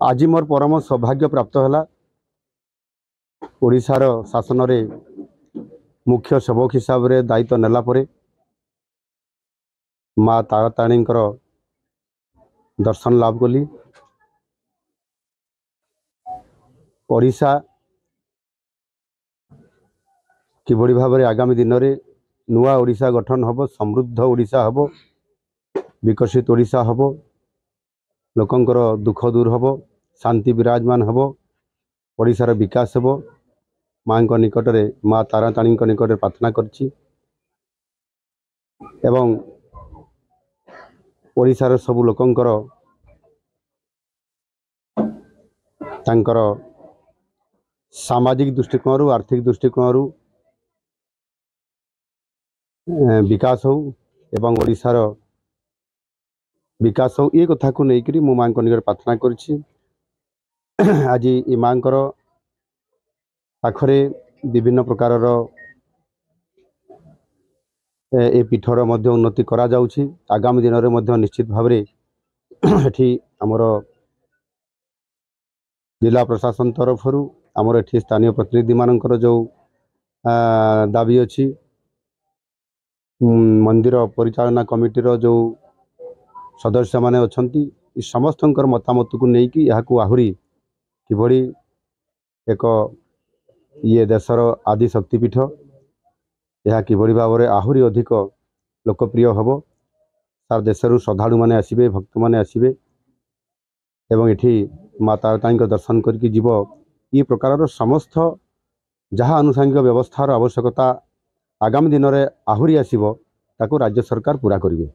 आज मोर परम सौभाग्य प्राप्त है ओडिशार शासन रे मुख्य सेवक हिसाब रे दायित्व नेला परे माँ ताराताणी दर्शन लाभ कली। ओडिशा किभली भाव में आगामी दिन में नुआ ओडिशा गठन हम, समृद्ध ओडिशा हम, विकसित ओडिशा हम, लोकंकर दुख दूर हम, शांति विराजमान हम, ओडिशार विकास हम। माँ निकट में माँ ताराताणी निकट प्रार्थना करछि एवं ओडिशार सबु लोकंकर तांकर सामाजिक दृष्टिकोण आर्थिक दृष्टिकोण विकास हो एवं ओडिशार विकास हो ये कथा को लेकर मु माँ निकट प्रार्थना करछि। आज ये माँ पाखरे विभिन्न प्रकार ए पीठर मध्य उन्नति करा जाउछि। आगामी दिन में निश्चित भाव एठी आमर जिला प्रशासन तरफ आमर एठी स्थानीय प्रतिनिधि मानकर जो दाबी अच्छी मंदिर परिचालना कमिटी जो सदस्य माने अछंती समस्त मतामत को लेकिन यहाँ आहुरी किभली एक ये देशर आदि शक्तिपीठ यह किभली भाव में आहुरी अधिक लोकप्रिय हम। सार देशरू श्रद्धालु माने आसिबे, भक्त माने आसिबे एवं एठी माँ ताराताणी दर्शन करके जीव ये प्रकार समस्त जहाँ आनुषंगिक व्यवस्थार आवश्यकता आगामी दिन में आहुरी आसिबो ताको राज्य सरकार पूरा करिवे।